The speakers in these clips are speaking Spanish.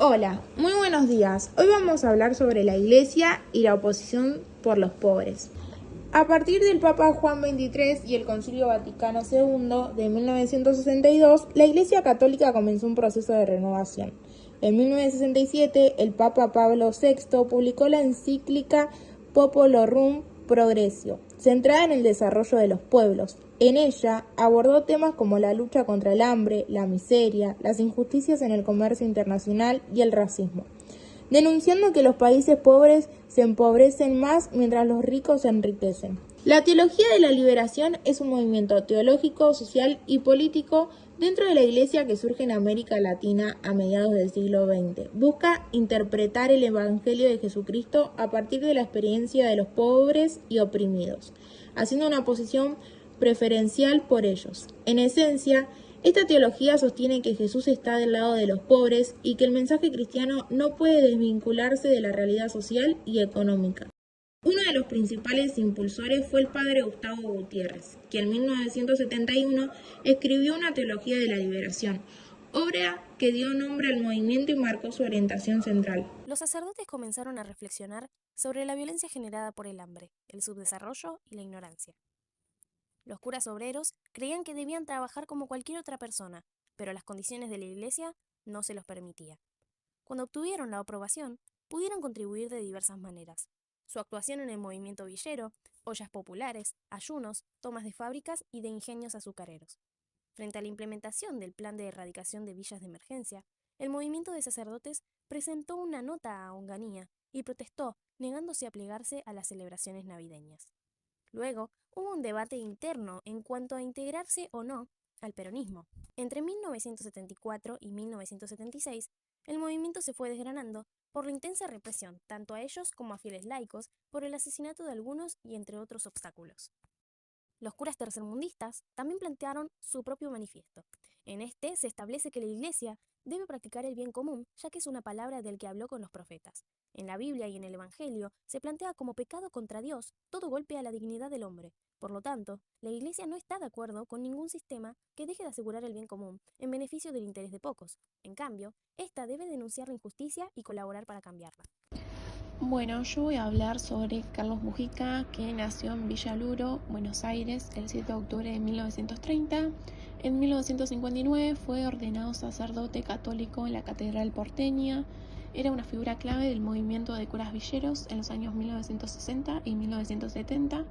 Hola, muy buenos días. Hoy vamos a hablar sobre la Iglesia y la oposición por los pobres. A partir del Papa Juan XXIII y el Concilio Vaticano II de 1962, la Iglesia Católica comenzó un proceso de renovación. En 1967, el Papa Pablo VI publicó la encíclica Popolorum Progressio, centrada en el desarrollo de los pueblos. En ella abordó temas como la lucha contra el hambre, la miseria, las injusticias en el comercio internacional y el racismo, denunciando que los países pobres se empobrecen más mientras los ricos se enriquecen. La teología de la liberación es un movimiento teológico, social y político dentro de la Iglesia que surge en América Latina a mediados del siglo XX. Busca interpretar el Evangelio de Jesucristo a partir de la experiencia de los pobres y oprimidos, haciendo una posición preferencial por ellos. En esencia, esta teología sostiene que Jesús está del lado de los pobres y que el mensaje cristiano no puede desvincularse de la realidad social y económica. Uno de los principales impulsores fue el padre Gustavo Gutiérrez, que en 1971 escribió una teología de la liberación, obra que dio nombre al movimiento y marcó su orientación central. Los sacerdotes comenzaron a reflexionar sobre la violencia generada por el hambre, el subdesarrollo y la ignorancia. Los curas obreros creían que debían trabajar como cualquier otra persona, pero las condiciones de la iglesia no se los permitía. Cuando obtuvieron la aprobación, pudieron contribuir de diversas maneras. Su actuación en el movimiento villero, ollas populares, ayunos, tomas de fábricas y de ingenios azucareros. Frente a la implementación del plan de erradicación de villas de emergencia, el movimiento de sacerdotes presentó una nota a Onganía y protestó, negándose a plegarse a las celebraciones navideñas. Luego, hubo un debate interno en cuanto a integrarse o no al peronismo. Entre 1974 y 1976, el movimiento se fue desgranando por la intensa represión, tanto a ellos como a fieles laicos, por el asesinato de algunos y entre otros obstáculos. Los curas tercermundistas también plantearon su propio manifiesto. En este se establece que la Iglesia debe practicar el bien común, ya que es una palabra del que habló con los profetas. En la Biblia y en el Evangelio se plantea como pecado contra Dios todo golpe a la dignidad del hombre. Por lo tanto, la Iglesia no está de acuerdo con ningún sistema que deje de asegurar el bien común en beneficio del interés de pocos. En cambio, esta debe denunciar la injusticia y colaborar para cambiarla. Bueno, yo voy a hablar sobre Carlos Mujica, que nació en Villa Luro, Buenos Aires, el 7 de octubre de 1930. En 1959 fue ordenado sacerdote católico en la Catedral porteña. Era una figura clave del movimiento de curas villeros en los años 1960 y 1970.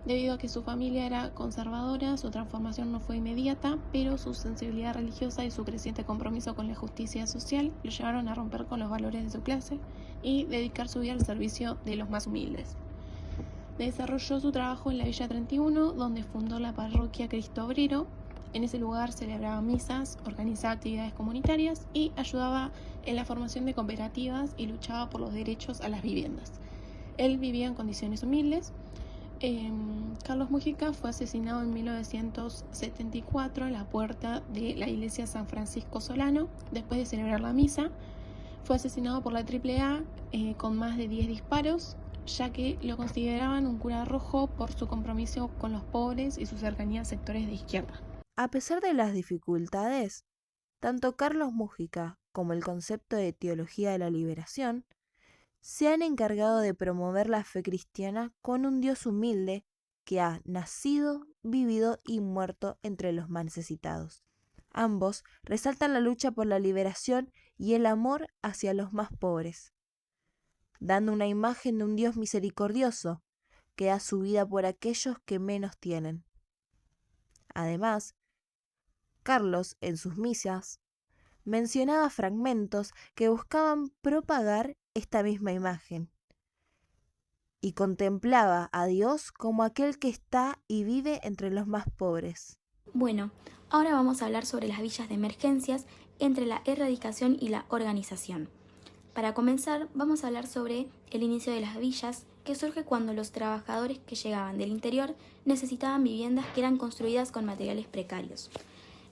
Debido a que su familia era conservadora, su transformación no fue inmediata, pero su sensibilidad religiosa y su creciente compromiso con la justicia social lo llevaron a romper con los valores de su clase y dedicar su vida al servicio de los más humildes. Desarrolló su trabajo en la Villa 31, donde fundó la parroquia Cristo Obrero. En ese lugar celebraba misas, organizaba actividades comunitarias y ayudaba en la formación de cooperativas y luchaba por los derechos a las viviendas. Él vivía en condiciones humildes. Carlos Mujica fue asesinado en 1974 en la puerta de la iglesia San Francisco Solano, después de celebrar la misa. Fue asesinado por la AAA con más de 10 disparos, ya que lo consideraban un cura rojo por su compromiso con los pobres y su cercanía a sectores de izquierda. A pesar de las dificultades, tanto Carlos Mujica como el concepto de teología de la liberación se han encargado de promover la fe cristiana con un Dios humilde que ha nacido, vivido y muerto entre los más necesitados. Ambos resaltan la lucha por la liberación y el amor hacia los más pobres, dando una imagen de un Dios misericordioso que da su vida por aquellos que menos tienen. Además, Carlos, en sus misas, mencionaba fragmentos que buscaban propagar esta misma imagen y contemplaba a Dios como aquel que está y vive entre los más pobres. Bueno, ahora vamos a hablar sobre las villas de emergencias entre la erradicación y la organización. Para comenzar, vamos a hablar sobre el inicio de las villas, que surge cuando los trabajadores que llegaban del interior necesitaban viviendas que eran construidas con materiales precarios.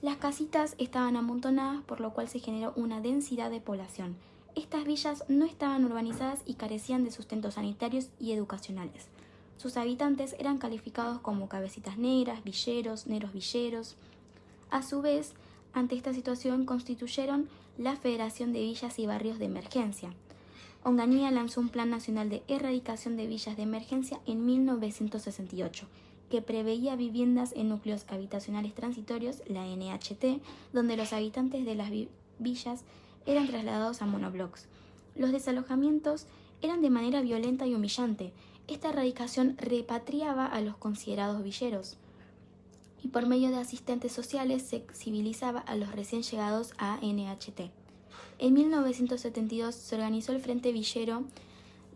Las casitas estaban amontonadas, por lo cual se generó una densidad de población. Estas villas no estaban urbanizadas y carecían de sustentos sanitarios y educacionales. Sus habitantes eran calificados como cabecitas negras, villeros, negros villeros. A su vez, ante esta situación constituyeron la Federación de Villas y Barrios de Emergencia. Onganía lanzó un Plan Nacional de Erradicación de Villas de Emergencia en 1968, que preveía viviendas en núcleos habitacionales transitorios, la NHT, donde los habitantes de las villas eran trasladados a monoblocks. Los desalojamientos eran de manera violenta y humillante. Esta erradicación repatriaba a los considerados villeros y por medio de asistentes sociales se civilizaba a los recién llegados a NHT. En 1972 se organizó el Frente Villero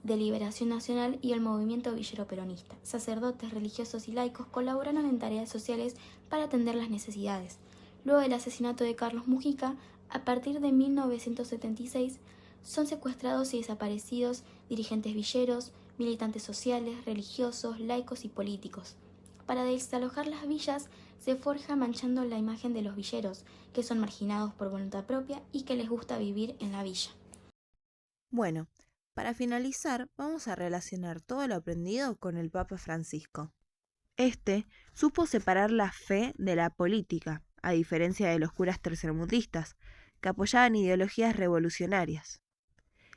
de Liberación Nacional y el Movimiento Villero Peronista. Sacerdotes, religiosos y laicos colaboraron en tareas sociales para atender las necesidades. Luego del asesinato de Carlos Mujica, a partir de 1976, son secuestrados y desaparecidos dirigentes villeros, militantes sociales, religiosos, laicos y políticos. Para desalojar las villas se forja manchando la imagen de los villeros, que son marginados por voluntad propia y que les gusta vivir en la villa. Bueno, para finalizar, vamos a relacionar todo lo aprendido con el Papa Francisco. Este supo separar la fe de la política, a diferencia de los curas tercermundistas, que apoyaban ideologías revolucionarias.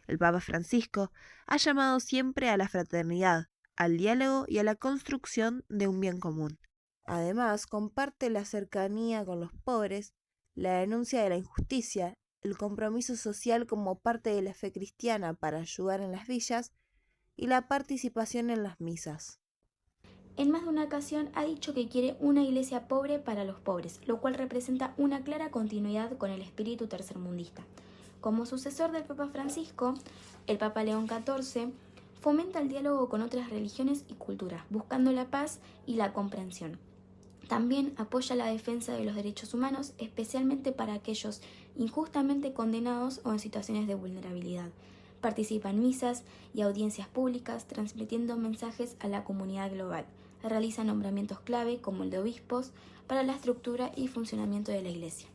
El Papa Francisco ha llamado siempre a la fraternidad, al diálogo y a la construcción de un bien común. Además, comparte la cercanía con los pobres, la denuncia de la injusticia, el compromiso social como parte de la fe cristiana para ayudar en las villas y la participación en las misas. En más de una ocasión ha dicho que quiere una iglesia pobre para los pobres, lo cual representa una clara continuidad con el espíritu tercermundista. Como sucesor del Papa Francisco, el Papa León XIV fomenta el diálogo con otras religiones y culturas, buscando la paz y la comprensión. También apoya la defensa de los derechos humanos, especialmente para aquellos injustamente condenados o en situaciones de vulnerabilidad. Participa en misas y audiencias públicas, transmitiendo mensajes a la comunidad global. Realiza nombramientos clave, como el de obispos, para la estructura y funcionamiento de la Iglesia.